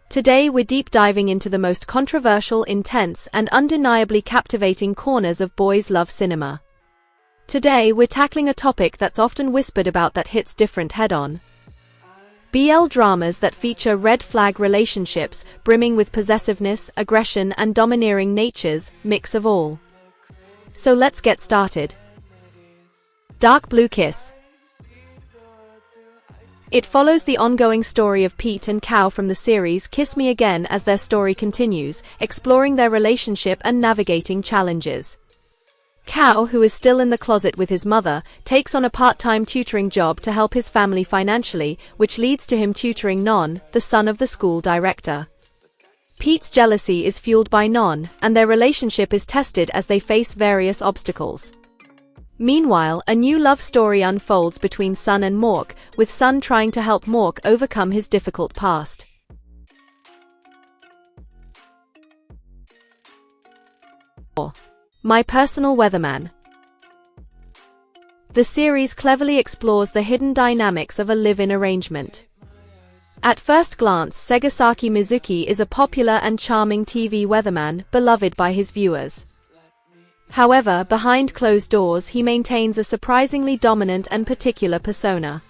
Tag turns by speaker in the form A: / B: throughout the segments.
A: Today we're deep diving into the most controversial, intense, and undeniably captivating corners of boys' love cinema. Today we're tackling a topic that's often whispered about that hits different head-on. BL dramas that feature red flag relationships brimming with possessiveness, aggression, and domineering natures, mix of all. So let's get started. Dark Blue Kiss. It follows the ongoing story of Pete and Cow from the series Kiss Me Again as their story continues, exploring their relationship and navigating challenges. Cow, who is still in the closet with his mother, takes on a part-time tutoring job to help his family financially, which leads to him tutoring Non, the son of the school director. Pete's jealousy is fueled by Non, and their relationship is tested as they face various obstacles. Meanwhile, a new love story unfolds between Sun and Mork, with Sun trying to help Mork overcome his difficult past. My Personal Weatherman. The series cleverly explores the hidden dynamics of a live-in arrangement. At first glance, Segasaki Mizuki is a popular and charming TV weatherman, beloved by his viewers. However, behind closed doors he maintains a surprisingly dominant and particular persona.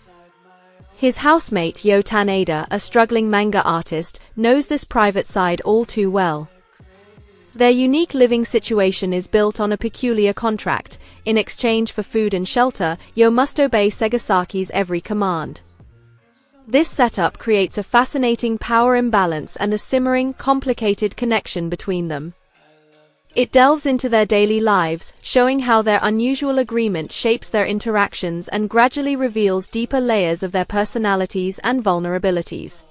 A: His housemate Yo Taneda, a struggling manga artist, knows this private side all too well. Their unique living situation is built on a peculiar contract. In exchange for food and shelter, Yo must obey Segasaki's every command. This setup creates a fascinating power imbalance and a simmering, complicated connection between them. It delves into their daily lives, showing how their unusual agreement shapes their interactions and gradually reveals deeper layers of their personalities and vulnerabilities.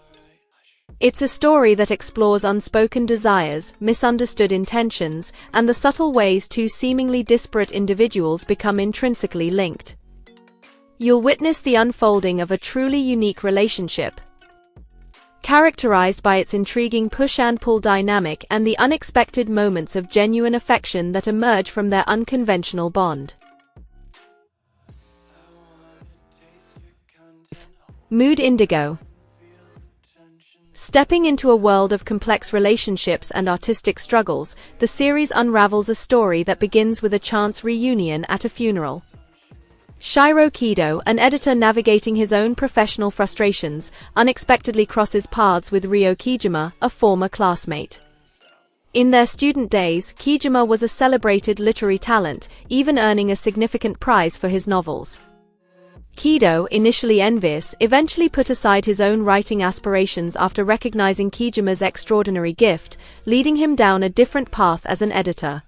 A: It's a story that explores unspoken desires, misunderstood intentions, and the subtle ways two seemingly disparate individuals become intrinsically linked. You'll witness the unfolding of a truly unique relationship, characterized by its intriguing push-and-pull dynamic and the unexpected moments of genuine affection that emerge from their unconventional bond. Mood Indigo. Stepping into a world of complex relationships and artistic struggles, the series unravels a story that begins with a chance reunion at a funeral. Shiro Kido, an editor navigating his own professional frustrations, unexpectedly crosses paths with Ryo Kijima, a former classmate. In their student days, Kijima was a celebrated literary talent, even earning a significant prize for his novels. Kido, initially envious, eventually put aside his own writing aspirations after recognizing Kijima's extraordinary gift, leading him down a different path as an editor.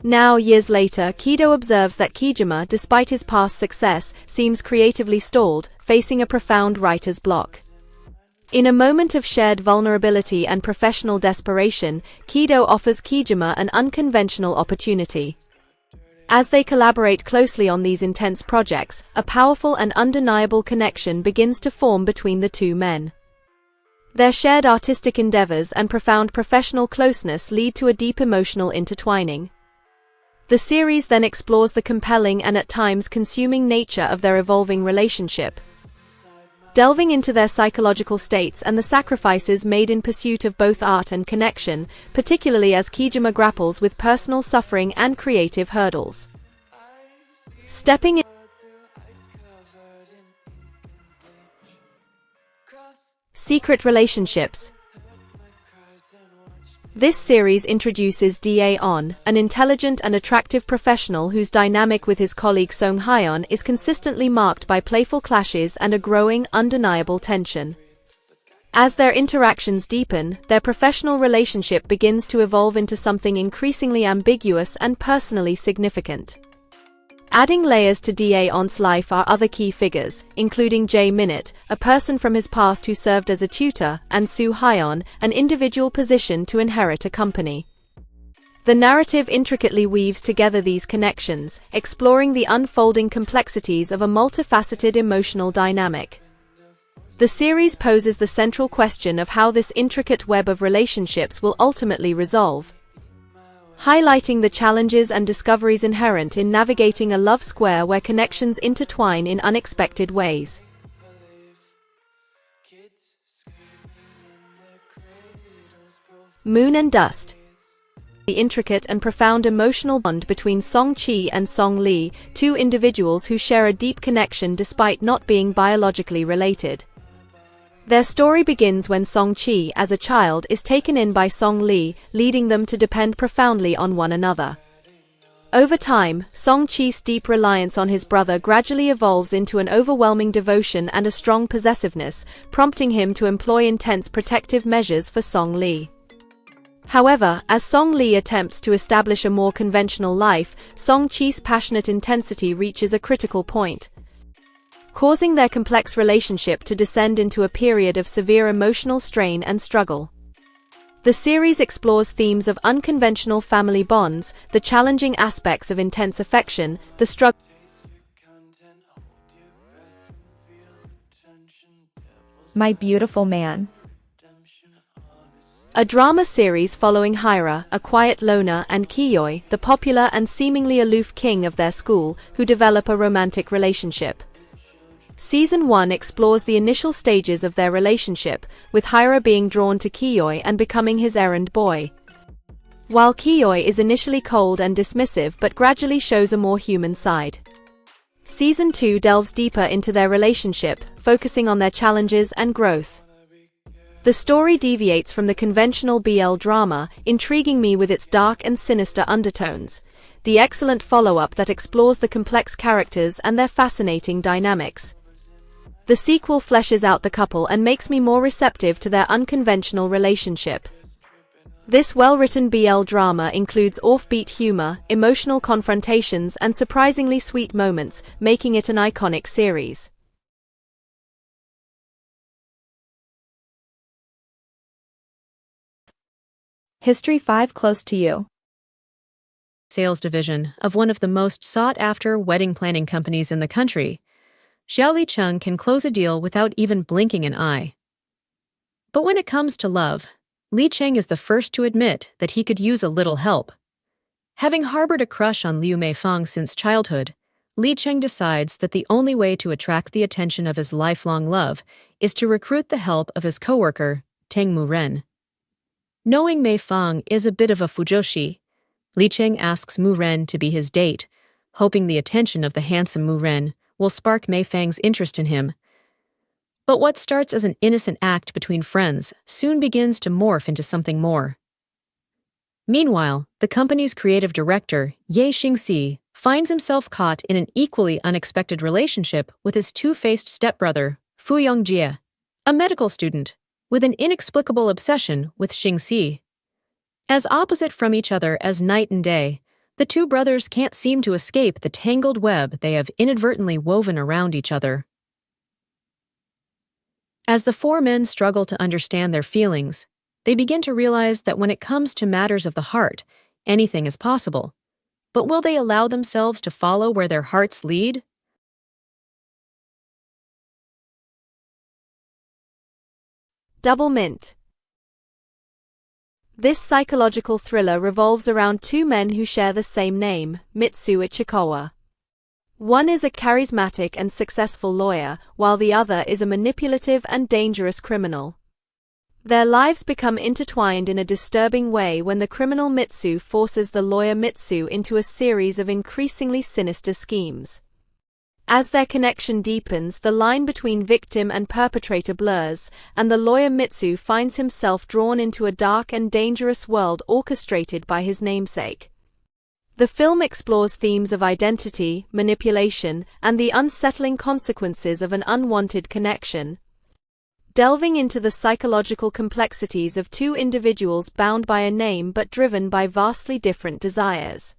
A: Now, years later, Kido observes that Kijima, despite his past success, seems creatively stalled, facing a profound writer's block. In a moment of shared vulnerability and professional desperation, Kido offers Kijima an unconventional opportunity. As they collaborate closely on these intense projects, a powerful and undeniable connection begins to form between the two men. Their shared artistic endeavors and profound professional closeness lead to a deep emotional intertwining. The series then explores the compelling and at times consuming nature of their evolving relationship, delving into their psychological states and the sacrifices made in pursuit of both art and connection, particularly as Kijima grapples with personal suffering and creative hurdles. Stepping in. Secret relationships. This series introduces Da-on, an intelligent and attractive professional whose dynamic with his colleague Song Hyeon is consistently marked by playful clashes and a growing, undeniable tension. As their interactions deepen, their professional relationship begins to evolve into something increasingly ambiguous and personally significant. Adding layers to Da-on's life are other key figures, including Jae Minute, a person from his past who served as a tutor, and Soo Hyeon, an individual positioned to inherit a company. The narrative intricately weaves together these connections, exploring the unfolding complexities of a multifaceted emotional dynamic. The series poses the central question of how this intricate web of relationships will ultimately resolve, highlighting the challenges and discoveries inherent in navigating a love square where connections intertwine in unexpected ways. Moon and Dust. The intricate and profound emotional bond between Song Chi and Song Lee, two individuals who share a deep connection despite not being biologically related. Their story begins when Song Chi, as a child, is taken in by Song Lee, leading them to depend profoundly on one another. Over time, Song Chi's deep reliance on his brother gradually evolves into an overwhelming devotion and a strong possessiveness, prompting him to employ intense protective measures for Song Lee. However, as Song Lee attempts to establish a more conventional life, Song Chi's passionate intensity reaches a critical point, causing their complex relationship to descend into a period of severe emotional strain and struggle. The series explores themes of unconventional family bonds, the challenging aspects of intense affection, the struggle.
B: My Beautiful Man.
A: A drama series following Hyra, a quiet loner, and Kiyoi, the popular and seemingly aloof king of their school, who develop a romantic relationship. Season 1 explores the initial stages of their relationship, with Hyra being drawn to Kiyoi and becoming his errand boy. While Kiyoi is initially cold and dismissive but gradually shows a more human side. Season 2 delves deeper into their relationship, focusing on their challenges and growth. The story deviates from the conventional BL drama, intriguing me with its dark and sinister undertones. The excellent follow-up that explores the complex characters and their fascinating dynamics. The sequel fleshes out the couple and makes me more receptive to their unconventional relationship. This well-written BL drama includes offbeat humor, emotional confrontations, and surprisingly sweet moments, making it an iconic series.
B: History 5 Close to You.
C: Sales division of one of the most sought-after wedding planning companies in the country, Xiao Licheng can close a deal without even blinking an eye. But when it comes to love, Li Cheng is the first to admit that he could use a little help. Having harbored a crush on Liu Meifang since childhood, Li Cheng decides that the only way to attract the attention of his lifelong love is to recruit the help of his coworker, Teng Muren. Knowing Meifang is a bit of a fujoshi, Li Cheng asks Muren to be his date, hoping the attention of the handsome Muren will spark Meifang's interest in him. But what starts as an innocent act between friends soon begins to morph into something more. Meanwhile, the company's creative director, Ye Xingxi, finds himself caught in an equally unexpected relationship with his two-faced stepbrother, Fu Yongjie, a medical student, with an inexplicable obsession with Xingxi. As opposite from each other as night and day, the two brothers can't seem to escape the tangled web they have inadvertently woven around each other. As the four men struggle to understand their feelings, they begin to realize that when it comes to matters of the heart, anything is possible. But will they allow themselves to follow where their hearts lead?
A: Double Mint. This psychological thriller revolves around two men who share the same name, Mitsu Ichikawa. One is a charismatic and successful lawyer, while the other is a manipulative and dangerous criminal. Their lives become intertwined in a disturbing way when the criminal Mitsu forces the lawyer Mitsu into a series of increasingly sinister schemes. As their connection deepens, the line between victim and perpetrator blurs, and the lawyer Mitsu finds himself drawn into a dark and dangerous world orchestrated by his namesake. The film explores themes of identity, manipulation, and the unsettling consequences of an unwanted connection, delving into the psychological complexities of two individuals bound by a name but driven by vastly different desires.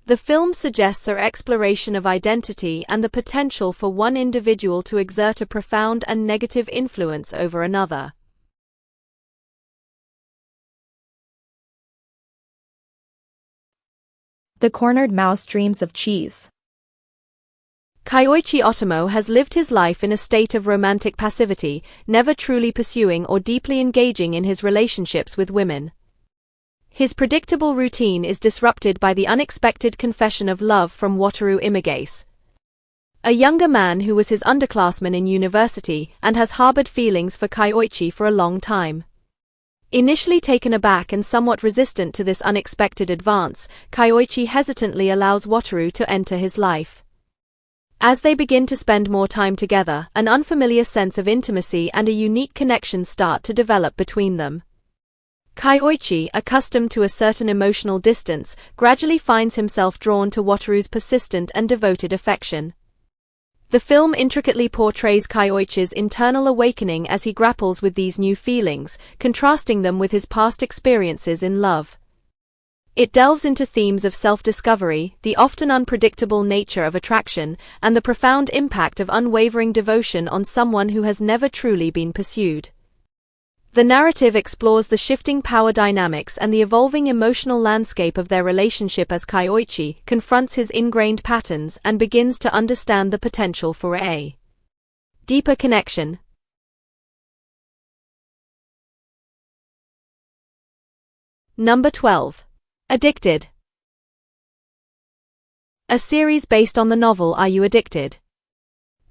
A: The film suggests an exploration of identity and the potential for one individual to exert a profound and negative influence over another.
B: The Cornered Mouse Dreams of Cheese.
A: Kyoichi Otomo has lived his life in a state of romantic passivity, never truly pursuing or deeply engaging in his relationships with women. His predictable routine is disrupted by the unexpected confession of love from Wataru Imagase, a younger man who was his underclassman in university and has harbored feelings for Kyoichi for a long time. Initially taken aback and somewhat resistant to this unexpected advance, Kyoichi hesitantly allows Wataru to enter his life. As they begin to spend more time together, an unfamiliar sense of intimacy and a unique connection start to develop between them. Kyoichi, accustomed to a certain emotional distance, gradually finds himself drawn to Wataru's persistent and devoted affection. The film intricately portrays Kyoichi's internal awakening as he grapples with these new feelings, contrasting them with his past experiences in love. It delves into themes of self-discovery, the often unpredictable nature of attraction, and the profound impact of unwavering devotion on someone who has never truly been pursued. The narrative explores the shifting power dynamics and the evolving emotional landscape of their relationship as Kyoichi confronts his ingrained patterns and begins to understand the potential for a deeper connection. Number 12. Addicted. A series based on the novel Are You Addicted?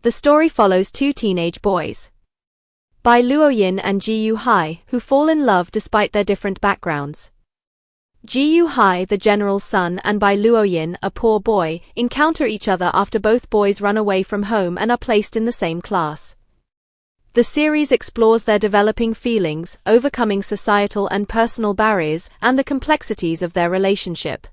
A: The story follows two teenage boys, Bai Luoyin and Ji Yu Hai, who fall in love despite their different backgrounds. Ji Yu Hai, the general's son, and Bai Luoyin, a poor boy, encounter each other after both boys run away from home and are placed in the same class. The series explores their developing feelings, overcoming societal and personal barriers, and the complexities of their relationship.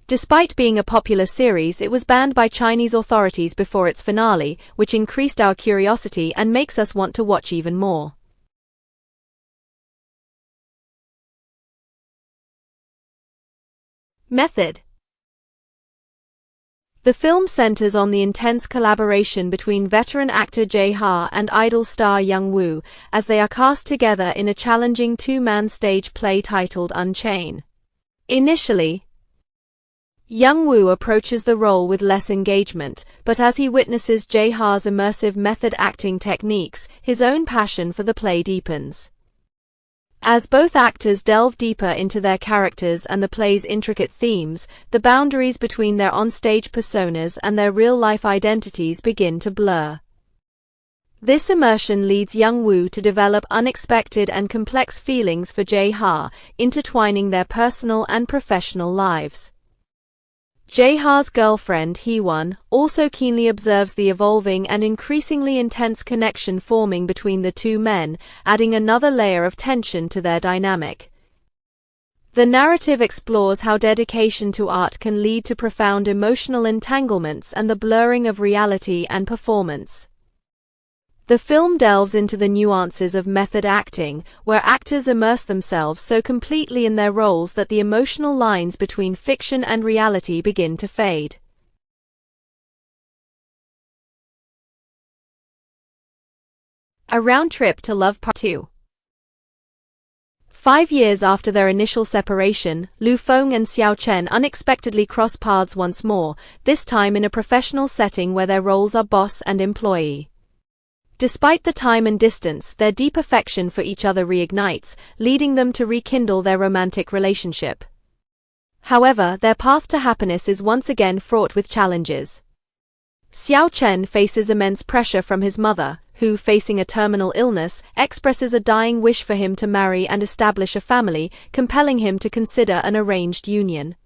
A: Despite being a popular series, it was banned by Chinese authorities before its finale, which increased our curiosity and makes us want to watch even more. Method. The film centers on the intense collaboration between veteran actor Jae Ha and idol star Young Woo, as they are cast together in a challenging two-man stage play titled Unchain. Initially, Young Woo approaches the role with less engagement, but as he witnesses Jae Ha's immersive method acting techniques, his own passion for the play deepens. As both actors delve deeper into their characters and the play's intricate themes, the boundaries between their on-stage personas and their real-life identities begin to blur. This immersion leads Young Woo to develop unexpected and complex feelings for Jae Ha, intertwining their personal and professional lives. Jae Ha's girlfriend, Hee-won, also keenly observes the evolving and increasingly intense connection forming between the two men, adding another layer of tension to their dynamic. The narrative explores how dedication to art can lead to profound emotional entanglements and the blurring of reality and performance. The film delves into the nuances of method acting, where actors immerse themselves so completely in their roles that the emotional lines between fiction and reality begin to fade. A Round Trip to Love Part 2. 5 years after their initial separation, Lu Feng and Xiao Chen unexpectedly cross paths once more, this time in a professional setting where their roles are boss and employee. Despite the time and distance, their deep affection for each other reignites, leading them to rekindle their romantic relationship. However, their path to happiness is once again fraught with challenges. Xiao Chen faces immense pressure from his mother, who, facing a terminal illness, expresses a dying wish for him to marry and establish a family, compelling him to consider an arranged union.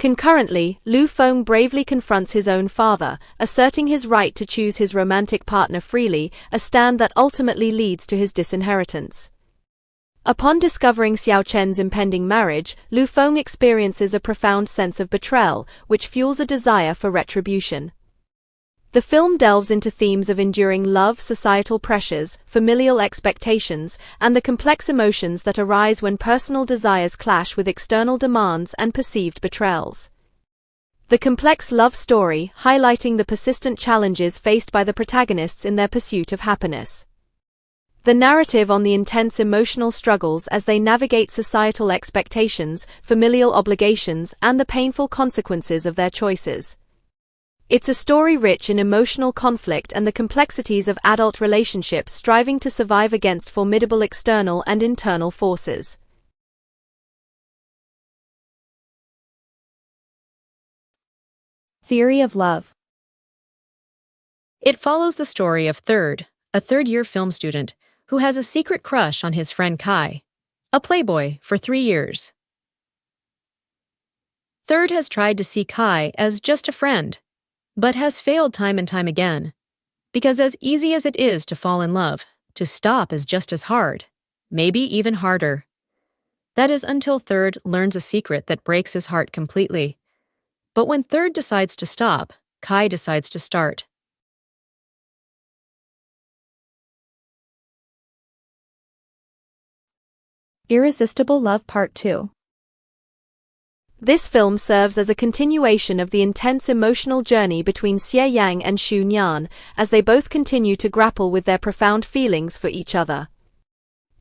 A: Concurrently, Lu Feng bravely confronts his own father, asserting his right to choose his romantic partner freely, a stand that ultimately leads to his disinheritance. Upon discovering Xiao Chen's impending marriage, Lu Feng experiences a profound sense of betrayal, which fuels a desire for retribution. The film delves into themes of enduring love, societal pressures, familial expectations, and the complex emotions that arise when personal desires clash with external demands and perceived betrayals. The complex love story, highlighting the persistent challenges faced by the protagonists in their pursuit of happiness. The narrative on the intense emotional struggles as they navigate societal expectations, familial obligations, and the painful consequences of their choices. It's a story rich in emotional conflict and the complexities of adult relationships striving to survive against formidable external and internal forces.
B: Theory of love.
C: It follows the story of Third, a third-year film student, who has a secret crush on his friend Kai. a Playboy for 3 years. Third has tried to see Kai as just a friend, but has failed time and time again. Because as easy as it is to fall in love, to stop is just as hard, maybe even harder. That is until Third learns a secret that breaks his heart completely. But when Third decides to stop, Kai decides to start.
B: Irresistible Love Part 2.
A: This film serves as a continuation of the intense emotional journey between Xie Yang and Xu Nian, as they both continue to grapple with their profound feelings for each other.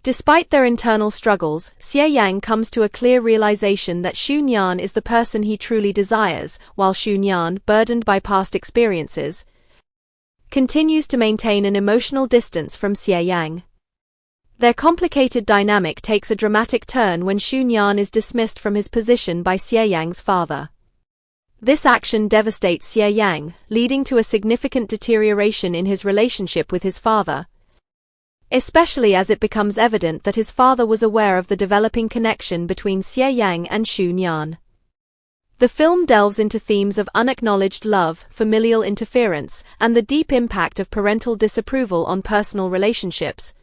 A: Despite their internal struggles, Xie Yang comes to a clear realization that Xu Nian is the person he truly desires, while Xu Nian, burdened by past experiences, continues to maintain an emotional distance from Xie Yang. Their complicated dynamic takes a dramatic turn when Xu Nian is dismissed from his position by Xie Yang's father. This action devastates Xie Yang, leading to a significant deterioration in his relationship with his father, especially as it becomes evident that his father was aware of the developing connection between Xie Yang and Xu Nian. The film delves into themes of unacknowledged love, familial interference, and the deep impact of parental disapproval on personal relationships,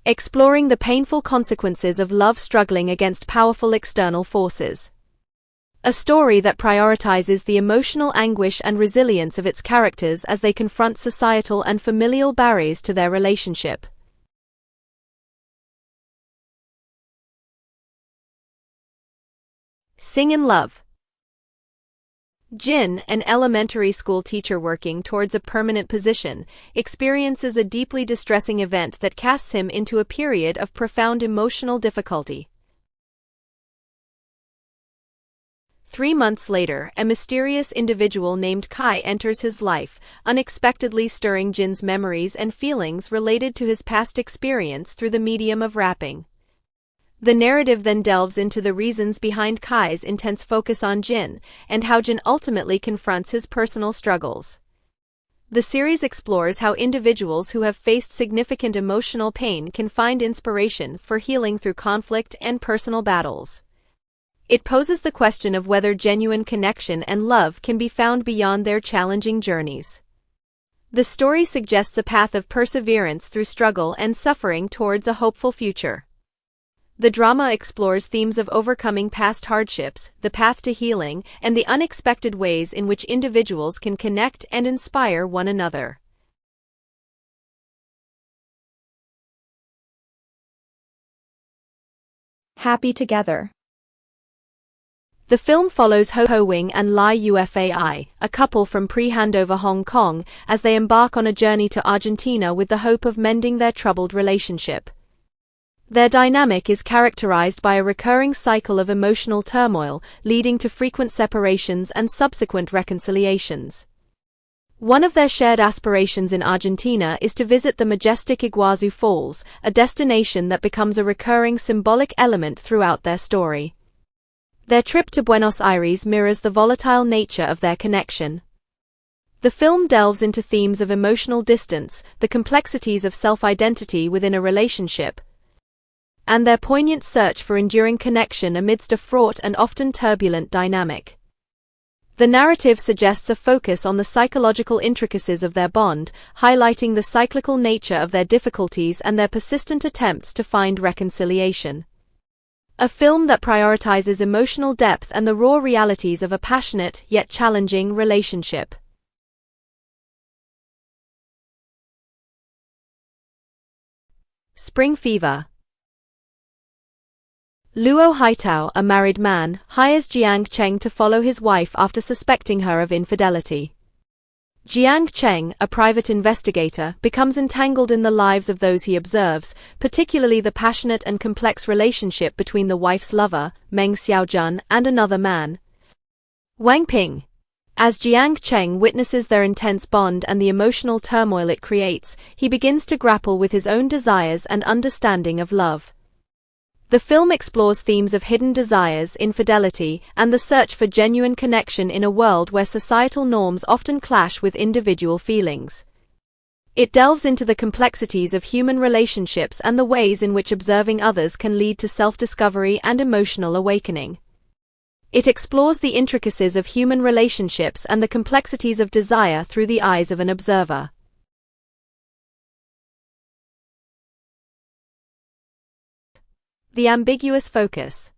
A: exploring the painful consequences of love struggling against powerful external forces. A story that prioritizes the emotional anguish and resilience of its characters as they confront societal and familial barriers to their relationship. Sing in Love. Jin, an elementary school teacher working towards a permanent position, experiences a deeply distressing event that casts him into a period of profound emotional difficulty. 3 months later, a mysterious individual named Kai enters his life, unexpectedly stirring Jin's memories and feelings related to his past experience through the medium of rapping. The narrative then delves into the reasons behind Kai's intense focus on Jin, and how Jin ultimately confronts his personal struggles. The series explores how individuals who have faced significant emotional pain can find inspiration for healing through conflict and personal battles. It poses the question of whether genuine connection and love can be found beyond their challenging journeys. The story suggests a path of perseverance through struggle and suffering towards a hopeful future. The drama explores themes of overcoming past hardships, the path to healing, and the unexpected ways in which individuals can connect and inspire one another.
B: Happy Together.
A: The film follows Ho Wing and Lai Ufai, a couple from pre-handover Hong Kong, as they embark on a journey to Argentina with the hope of mending their troubled relationship. Their dynamic is characterized by a recurring cycle of emotional turmoil, leading to frequent separations and subsequent reconciliations. One of their shared aspirations in Argentina is to visit the majestic Iguazu Falls, a destination that becomes a recurring symbolic element throughout their story. Their trip to Buenos Aires mirrors the volatile nature of their connection. The film delves into themes of emotional distance, the complexities of self-identity within a relationship, and their poignant search for enduring connection amidst a fraught and often turbulent dynamic. The narrative suggests a focus on the psychological intricacies of their bond, highlighting the cyclical nature of their difficulties and their persistent attempts to find reconciliation. A film that prioritizes emotional depth and the raw realities of a passionate yet challenging relationship. Spring Fever. Luo Haitao, a married man, hires Jiang Cheng to follow his wife after suspecting her of infidelity. Jiang Cheng, a private investigator, becomes entangled in the lives of those he observes, particularly the passionate and complex relationship between the wife's lover, Meng Xiaojun, and another man, Wang Ping. As Jiang Cheng witnesses their intense bond and the emotional turmoil it creates, he begins to grapple with his own desires and understanding of love. The film explores themes of hidden desires, infidelity, and the search for genuine connection in a world where societal norms often clash with individual feelings. It delves into the complexities of human relationships and the ways in which observing others can lead to self-discovery and emotional awakening. It explores the intricacies of human relationships and the complexities of desire through the eyes of an observer. The Ambiguous Focus.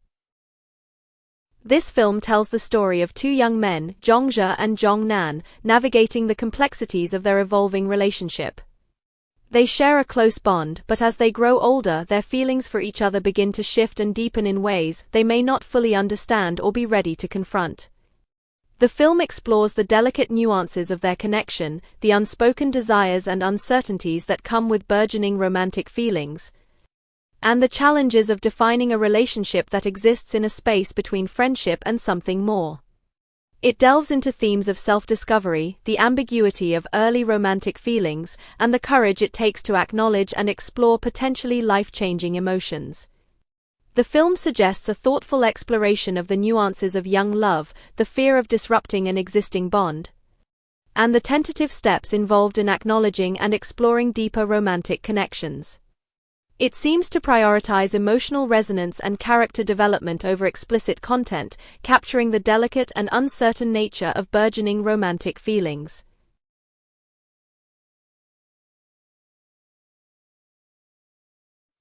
A: This film tells the story of two young men, Zhongzhe and Zhongnan, navigating the complexities of their evolving relationship. They share a close bond, but as they grow older, their feelings for each other begin to shift and deepen in ways they may not fully understand or be ready to confront. The film explores the delicate nuances of their connection, the unspoken desires and uncertainties that come with burgeoning romantic feelings, and the challenges of defining a relationship that exists in a space between friendship and something more. It delves into themes of self-discovery, the ambiguity of early romantic feelings, and the courage it takes to acknowledge and explore potentially life-changing emotions. The film suggests a thoughtful exploration of the nuances of young love, the fear of disrupting an existing bond, and the tentative steps involved in acknowledging and exploring deeper romantic connections. It seems to prioritize emotional resonance and character development over explicit content, capturing the delicate and uncertain nature of burgeoning romantic feelings.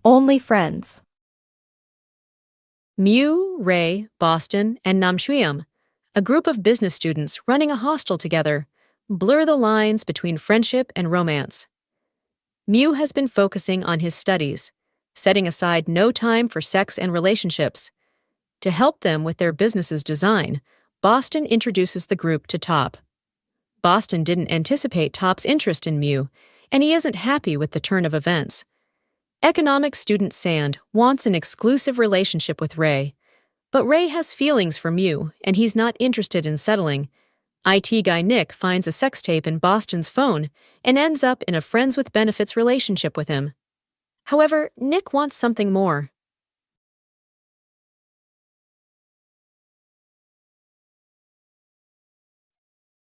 B: Only friends.
C: Mew, Ray, Boston, and Namshuiam, a group of business students running a hostel together, blur the lines between friendship and romance. Mew has been focusing on his studies, setting aside no time for sex and relationships. To help them with their business's design, Boston introduces the group to Top. Boston didn't anticipate Top's interest in Mew, and he isn't happy with the turn of events. Economics student Sand wants an exclusive relationship with Ray, but Ray has feelings for Mew, and he's not interested in settling. IT guy Nick finds a sex tape in Boston's phone and ends up in a friends with benefits relationship with him. However, Nick wants something more.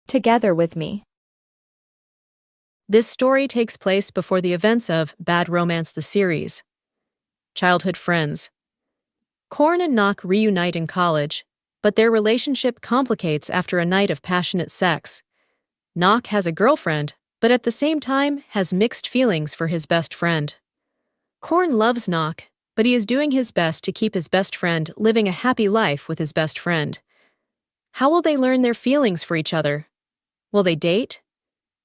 B: Together with me.
C: This story takes place before the events of Bad Romance the series. Childhood friends. Korn and Nock reunite in college, but their relationship complicates after a night of passionate sex. Nock has a girlfriend, but at the same time has mixed feelings for his best friend. Korn loves Nock, but he is doing his best to keep his best friend living a happy life with his best friend. How will they learn their feelings for each other? Will they date?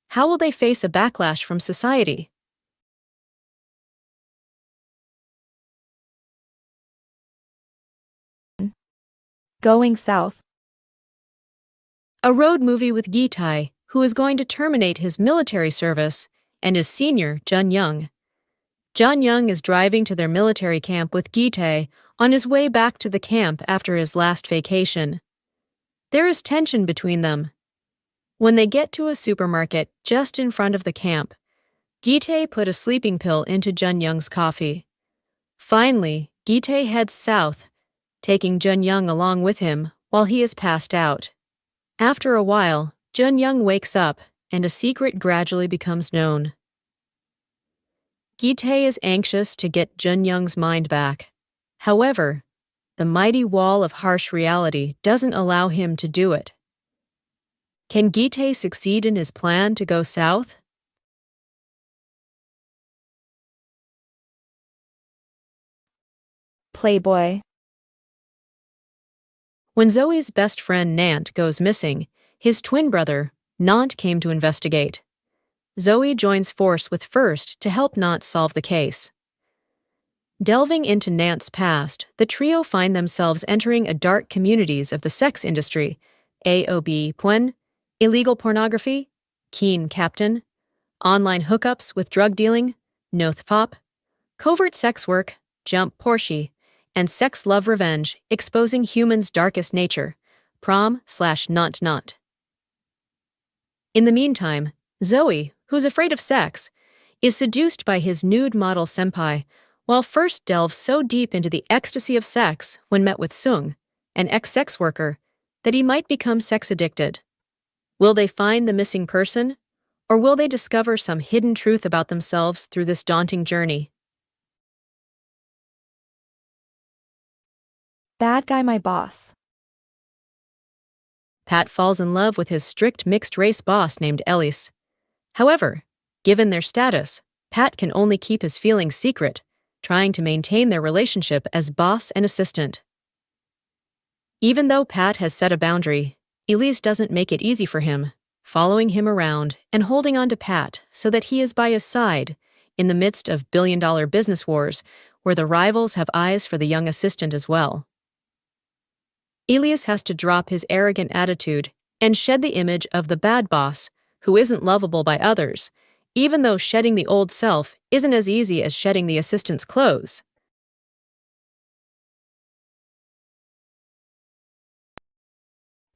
C: How will they face a backlash from society?
B: Going south.
C: A road movie with Gitai, who is going to terminate his military service, and his senior, Jun Young. Jun Young is driving to their military camp with Gitai on his way back to the camp after his last vacation. There is tension between them. When they get to a supermarket just in front of the camp, Gitai put a sleeping pill into Jun Young's coffee. Finally, Gitai heads south, taking Jun Young along with him while he is passed out. After a while, Jun Young wakes up and a secret gradually becomes known. Gitai is anxious to get Jun Young's mind back. However, the mighty wall of harsh reality doesn't allow him to do it. Can Gitai succeed in his plan to go south?
B: Playboy.
C: When Zoe's best friend Nant goes missing, his twin brother, Nant, came to investigate. Zoe joins force with First to help Nant solve the case. Delving into Nant's past, the trio find themselves entering a dark communities of the sex industry, AOB Puen, illegal pornography, Keen Captain, online hookups with drug dealing, Noth Pop, covert sex work, Jump Porsche, and sex love revenge exposing humans' darkest nature, prom/not. In the meantime, Zoe, who's afraid of sex, is seduced by his nude model senpai, while First delves so deep into the ecstasy of sex when met with Sung, an ex-sex worker, that he might become sex addicted. Will they find the missing person, Or will they discover some hidden truth about themselves through this daunting journey?
B: Bad guy my boss.
C: Pat falls in love with his strict mixed-race boss named Ellis. However, given their status, Pat can only keep his feelings secret, trying to maintain their relationship as boss and assistant. Even though Pat has set a boundary, Elise doesn't make it easy for him, following him around and holding on to Pat so that he is by his side in the midst of billion-dollar business wars where the rivals have eyes for the young assistant as well. Elias has to drop his arrogant attitude and shed the image of the bad boss who isn't lovable by others, even though shedding the old self isn't as easy as shedding the assistant's clothes.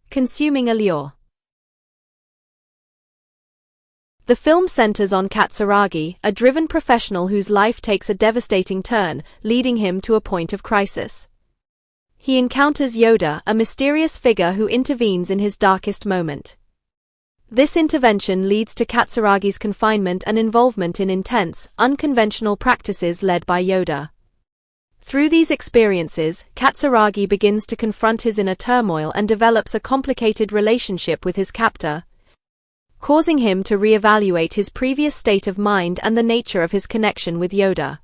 A: Consuming allure. The film centers on Katsuragi, a driven professional whose life takes a devastating turn, leading him to a point of crisis. He encounters Yoda, a mysterious figure who intervenes in his darkest moment. This intervention leads to Katsuragi's confinement and involvement in intense, unconventional practices led by Yoda. Through these experiences, Katsuragi begins to confront his inner turmoil and develops a complicated relationship with his captor, causing him to reevaluate his previous state of mind and the nature of his connection with Yoda.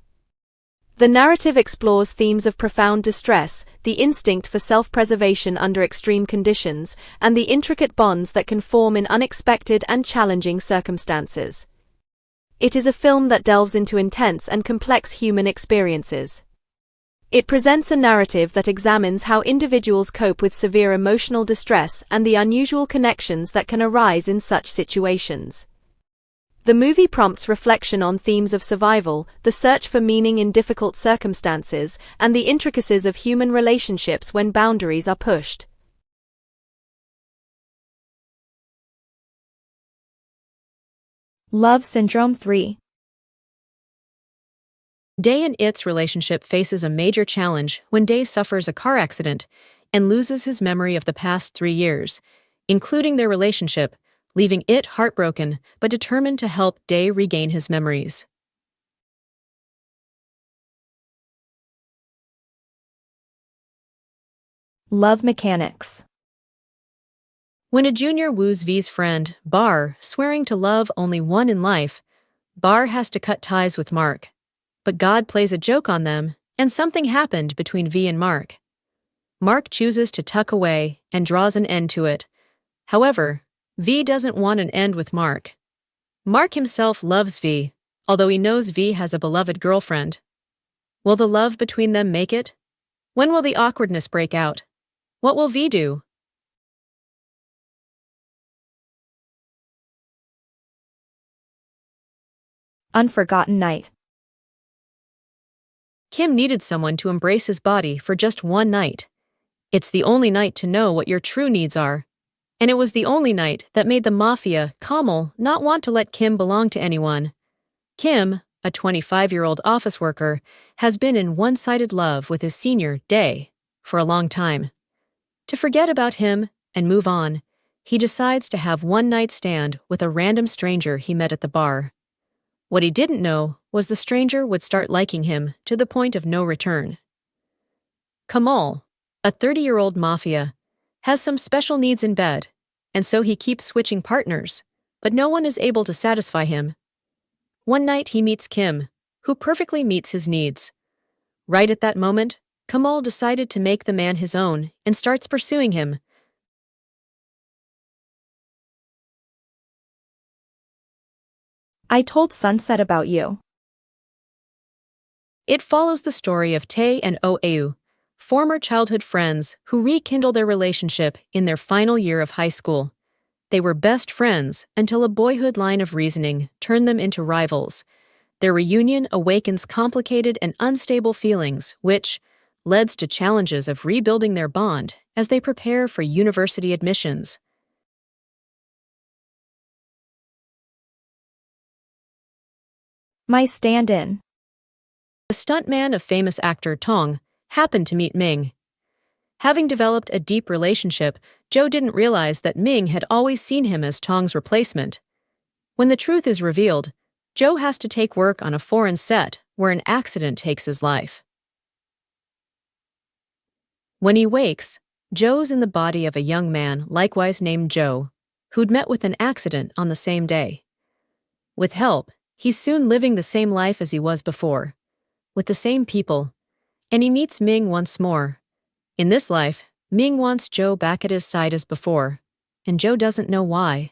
A: The narrative explores themes of profound distress, the instinct for self-preservation under extreme conditions, and the intricate bonds that can form in unexpected and challenging circumstances. It is a film that delves into intense and complex human experiences. It presents a narrative that examines how individuals cope with severe emotional distress and the unusual connections that can arise in such situations. The movie prompts reflection on themes of survival, the search for meaning in difficult circumstances, and the intricacies of human relationships when boundaries are pushed.
B: Love Syndrome 3.
C: Day and It's relationship faces a major challenge when Day suffers a car accident and loses his memory of the past 3 years, including their relationship, leaving It heartbroken but determined to help Day regain his memories.
B: Love Mechanics.
C: When a junior woos V's friend, Bar, swearing to love only one in life, Bar has to cut ties with Mark. But God plays a joke on them, and something happened between V and Mark. Mark chooses to tuck away and draws an end to it. However, V doesn't want an end with Mark. Mark himself loves V, although he knows V has a beloved girlfriend. Will the love between them make it? When will the awkwardness break out? What will V do?
B: Unforgotten Night.
C: Kim needed someone to embrace his body for just one night. It's the only night to know what your true needs are. And it was the only night that made the mafia, Kamal, not want to let Kim belong to anyone. Kim, a 25-year-old office worker, has been in one-sided love with his senior, Day, for a long time. To forget about him and move on, he decides to have one night stand with a random stranger he met at the bar. What he didn't know was the stranger would start liking him to the point of no return. Kamal, a 30-year-old mafia, has some special needs in bed, and so he keeps switching partners, but no one is able to satisfy him. One night he meets Kim, who perfectly meets his needs. Right at that moment, Kamal decided to make the man his own and starts pursuing him.
B: I told Sunset about you.
C: It follows the story of Tae and Oh-eu, former childhood friends who rekindle their relationship in their final year of high school. They were best friends until a boyhood line of reasoning turned them into rivals. Their reunion awakens complicated and unstable feelings, which leads to challenges of rebuilding their bond as they prepare for university admissions.
B: My stand-in.
C: The stuntman of famous actor Tong happened to meet Ming. Having developed a deep relationship, Joe didn't realize that Ming had always seen him as Tong's replacement. When the truth is revealed, Joe has to take work on a foreign set where an accident takes his life. When he wakes, Joe's in the body of a young man likewise named Joe, who'd met with an accident on the same day. With help, he's soon living the same life as he was before, with the same people, and he meets Ming once more. In this life, Ming wants Joe back at his side as before, and Joe doesn't know why.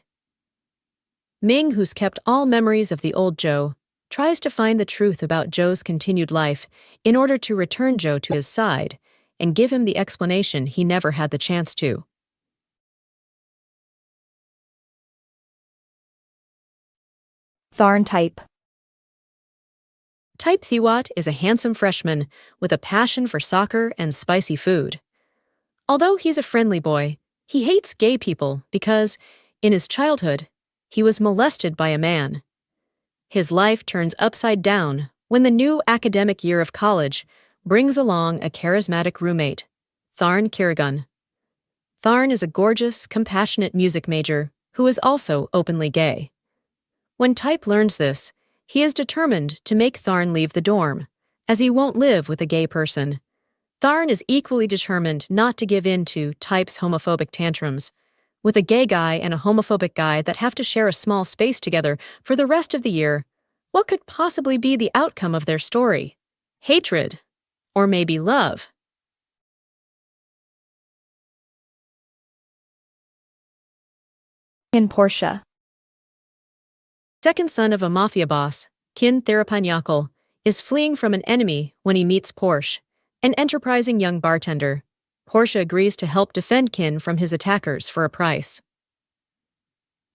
C: Ming, who's kept all memories of the old Joe, tries to find the truth about Joe's continued life in order to return Joe to his side and give him the explanation he never had the chance to.
B: Thorn Type.
C: Type Thiwat is a handsome freshman with a passion for soccer and spicy food. Although he's a friendly boy, he hates gay people because, in his childhood, he was molested by a man. His life turns upside down when the new academic year of college brings along a charismatic roommate, Tharn Kiragun. Tharn is a gorgeous, compassionate music major who is also openly gay. When Type learns this, he is determined to make Tharn leave the dorm, as he won't live with a gay person. Tharn is equally determined not to give in to Type's homophobic tantrums, with a gay guy and a homophobic guy that have to share a small space together for the rest of the year. What could possibly be the outcome of their story? Hatred, or maybe love?
B: Kinnporsche.
C: Second son of a mafia boss, Kin is fleeing from an enemy when he meets Porsche, an enterprising young bartender. Porsche agrees to help defend Kin from his attackers for a price.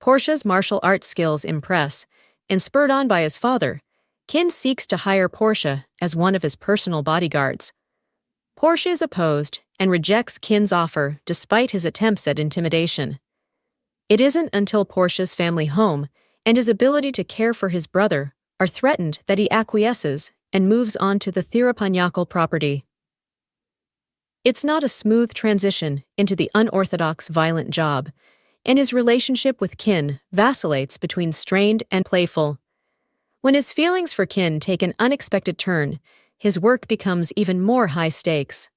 C: Porsche's martial arts skills impress, and spurred on by his father, Kin seeks to hire Porsche as one of his personal bodyguards. Porsche is opposed and rejects Kin's offer despite his attempts at intimidation. It isn't until Porsche's family home and his ability to care for his brother are threatened that he acquiesces and moves on to the Thirupanyakal property. It's not a smooth transition into the unorthodox violent job, and his relationship with Kin vacillates between strained and playful. When his feelings for Kin take an unexpected turn, his work becomes even more high stakes.